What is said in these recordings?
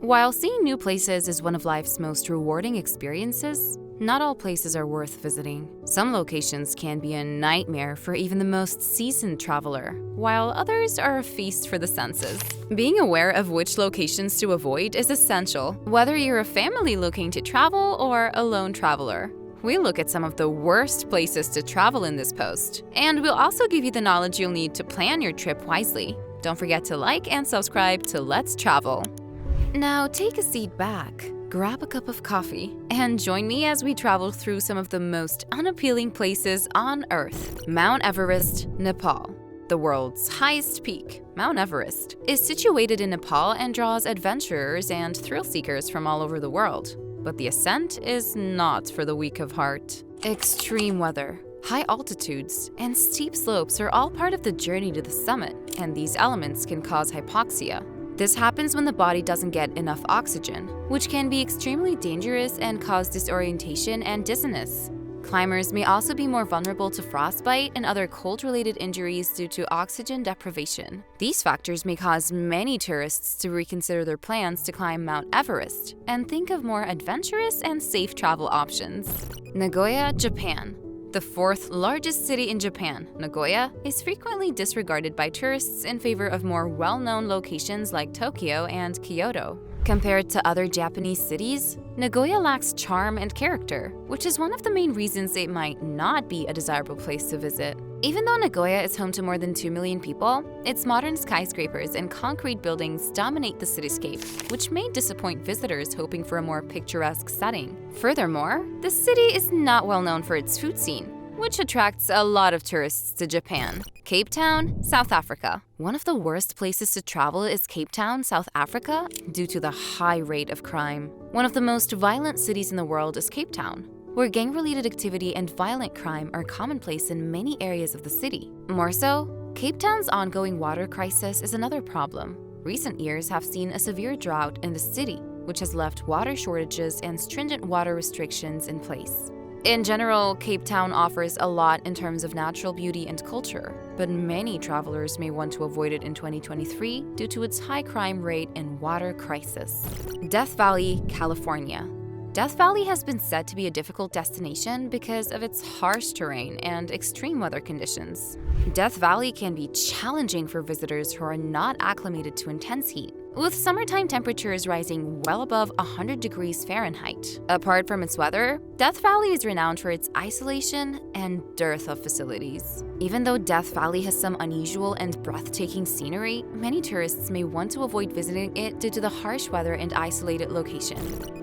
While seeing new places is one of life's most rewarding experiences, not all places are worth visiting. Some locations can be a nightmare for even the most seasoned traveler, while others are a feast for the senses. Being aware of which locations to avoid is essential, whether you're a family looking to travel or a lone traveler. We look at some of the worst places to travel in this post, and we'll also give you the knowledge you'll need to plan your trip wisely. Don't forget to like and subscribe to Let's Travel. Now take a seat back, grab a cup of coffee, and join me as we travel through some of the most unappealing places on Earth. Mount Everest, Nepal. The world's highest peak, Mount Everest, is situated in Nepal and draws adventurers and thrill seekers from all over the world. But the ascent is not for the weak of heart. Extreme weather, high altitudes, and steep slopes are all part of the journey to the summit, and these elements can cause hypoxia. This happens when the body doesn't get enough oxygen, which can be extremely dangerous and cause disorientation and dizziness. Climbers may also be more vulnerable to frostbite and other cold-related injuries due to oxygen deprivation. These factors may cause many tourists to reconsider their plans to climb Mount Everest and think of more adventurous and safe travel options. Nagoya, Japan. The fourth largest city in Japan, Nagoya, is frequently disregarded by tourists in favor of more well-known locations like Tokyo and Kyoto. Compared to other Japanese cities, Nagoya lacks charm and character, which is one of the main reasons it might not be a desirable place to visit. Even though Nagoya is home to more than 2 million people, its modern skyscrapers and concrete buildings dominate the cityscape, which may disappoint visitors hoping for a more picturesque setting. Furthermore, the city is not well known for its food scene, which attracts a lot of tourists to Japan. Cape Town, South Africa. One of the worst places to travel is Cape Town, South Africa, due to the high rate of crime. One of the most violent cities in the world is Cape Town, where gang-related activity and violent crime are commonplace in many areas of the city. More so, Cape Town's ongoing water crisis is another problem. Recent years have seen a severe drought in the city, which has left water shortages and stringent water restrictions in place. In general, Cape Town offers a lot in terms of natural beauty and culture, but many travelers may want to avoid it in 2023 due to its high crime rate and water crisis. Death Valley, California. Death Valley has been said to be a difficult destination because of its harsh terrain and extreme weather conditions. Death Valley can be challenging for visitors who are not acclimated to intense heat, with summertime temperatures rising well above 100 degrees Fahrenheit. Apart from its weather, Death Valley is renowned for its isolation and dearth of facilities. Even though Death Valley has some unusual and breathtaking scenery, many tourists may want to avoid visiting it due to the harsh weather and isolated location.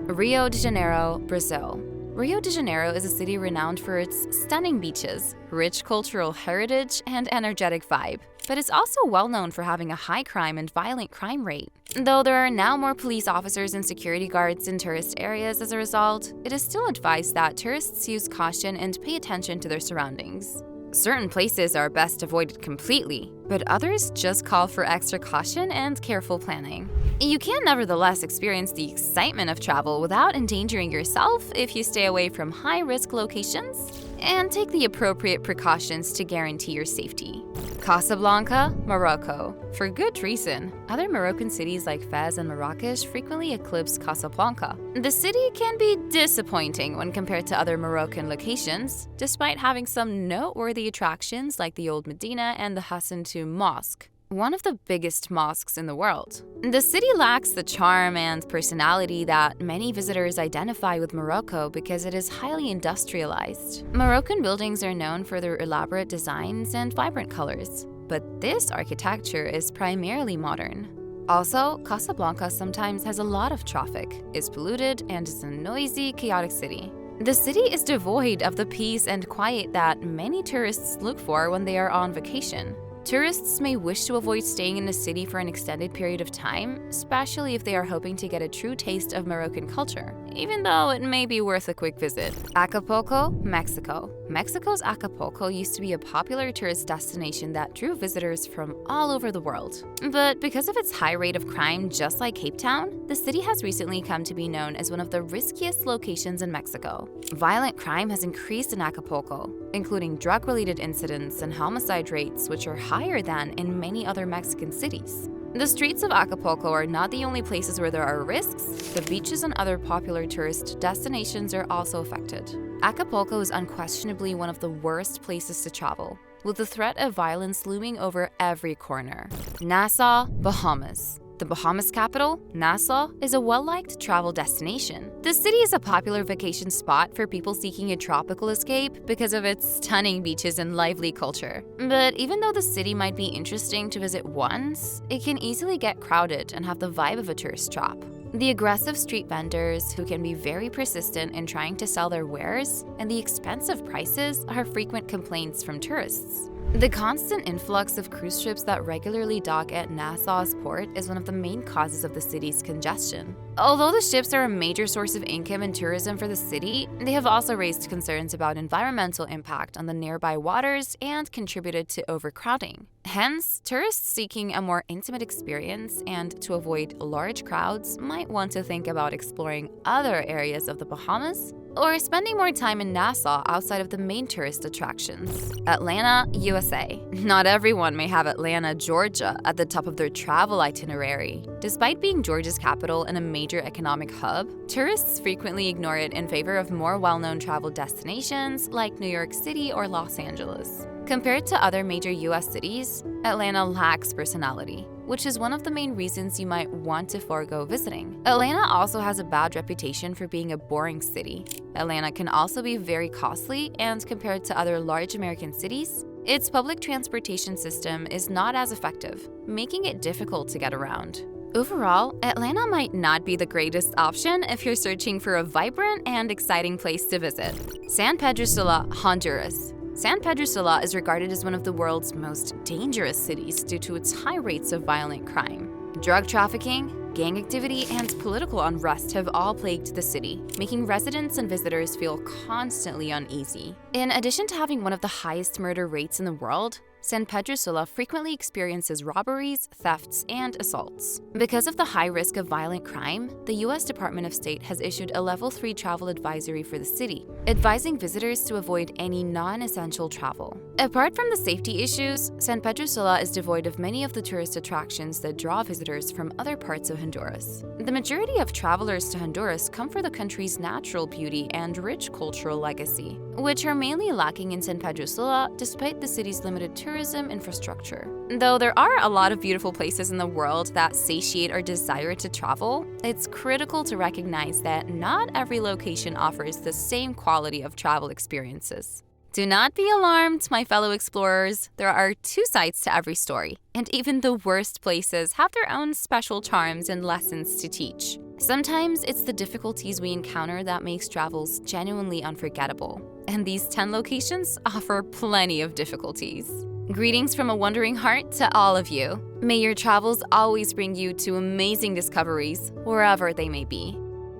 Rio de Janeiro, Brazil. Rio de Janeiro is a city renowned for its stunning beaches, rich cultural heritage, and energetic vibe, but it's also well known for having a high crime and violent crime rate. Though there are now more police officers and security guards in tourist areas as a result, it is still advised that tourists use caution and pay attention to their surroundings. Certain places are best avoided completely, but others just call for extra caution and careful planning. You can nevertheless experience the excitement of travel without endangering yourself if you stay away from high-risk locations and take the appropriate precautions to guarantee your safety. Casablanca, Morocco. For good reason. Other Moroccan cities like Fez and Marrakesh frequently eclipse Casablanca. The city can be disappointing when compared to other Moroccan locations, despite having some noteworthy attractions like the Old Medina and the Hassan II Mosque, one of the biggest mosques in the world. The city lacks the charm and personality that many visitors identify with Morocco because it is highly industrialized. Moroccan buildings are known for their elaborate designs and vibrant colors, but this architecture is primarily modern. Also, Casablanca sometimes has a lot of traffic, is polluted, and is a noisy, chaotic city. The city is devoid of the peace and quiet that many tourists look for when they are on vacation. Tourists may wish to avoid staying in the city for an extended period of time, especially if they are hoping to get a true taste of Moroccan culture, even though it may be worth a quick visit. Acapulco, Mexico. Mexico's Acapulco used to be a popular tourist destination that drew visitors from all over the world. But because of its high rate of crime, just like Cape Town, the city has recently come to be known as one of the riskiest locations in Mexico. Violent crime has increased in Acapulco, including drug-related incidents and homicide rates, which are higher than in many other Mexican cities. The streets of Acapulco are not the only places where there are risks. The beaches and other popular tourist destinations are also affected. Acapulco is unquestionably one of the worst places to travel, with the threat of violence looming over every corner. Nassau, Bahamas. The Bahamas capital, Nassau, is a well-liked travel destination. The city is a popular vacation spot for people seeking a tropical escape because of its stunning beaches and lively culture. But even though the city might be interesting to visit once, it can easily get crowded and have the vibe of a tourist trap. The aggressive street vendors, who can be very persistent in trying to sell their wares, and the expensive prices are frequent complaints from tourists. The constant influx of cruise ships that regularly dock at Nassau's port is one of the main causes of the city's congestion. Although the ships are a major source of income and tourism for the city, they have also raised concerns about environmental impact on the nearby waters and contributed to overcrowding. Hence, tourists seeking a more intimate experience and to avoid large crowds might want to think about exploring other areas of the Bahamas or spending more time in Nassau outside of the main tourist attractions. Atlanta, USA. Not everyone may have Atlanta, Georgia at the top of their travel itinerary. Despite being Georgia's capital and a major economic hub, tourists frequently ignore it in favor of more well-known travel destinations like New York City or Los Angeles. Compared to other major US cities, Atlanta lacks personality, which is one of the main reasons you might want to forego visiting. Atlanta also has a bad reputation for being a boring city. Atlanta can also be very costly, and compared to other large American cities, its public transportation system is not as effective, making it difficult to get around. Overall, Atlanta might not be the greatest option if you're searching for a vibrant and exciting place to visit. San Pedro Sula, Honduras. San Pedro Sula is regarded as one of the world's most dangerous cities due to its high rates of violent crime. Drug trafficking, gang activity, and political unrest have all plagued the city, making residents and visitors feel constantly uneasy. In addition to having one of the highest murder rates in the world, San Pedro Sula frequently experiences robberies, thefts, and assaults. Because of the high risk of violent crime, the U.S. Department of State has issued a Level 3 travel advisory for the city, advising visitors to avoid any non-essential travel. Apart from the safety issues, San Pedro Sula is devoid of many of the tourist attractions that draw visitors from other parts of Honduras. The majority of travelers to Honduras come for the country's natural beauty and rich cultural legacy, which are mainly lacking in San Pedro Sula despite the city's limited tourism infrastructure. Though there are a lot of beautiful places in the world that satiate our desire to travel, it's critical to recognize that not every location offers the same quality of travel experiences. Do not be alarmed, my fellow explorers. There are two sides to every story, and even the worst places have their own special charms and lessons to teach. Sometimes it's the difficulties we encounter that makes travels genuinely unforgettable, and these 10 locations offer plenty of difficulties. Greetings from a wondering heart to all of you. May your travels always bring you to amazing discoveries, wherever they may be.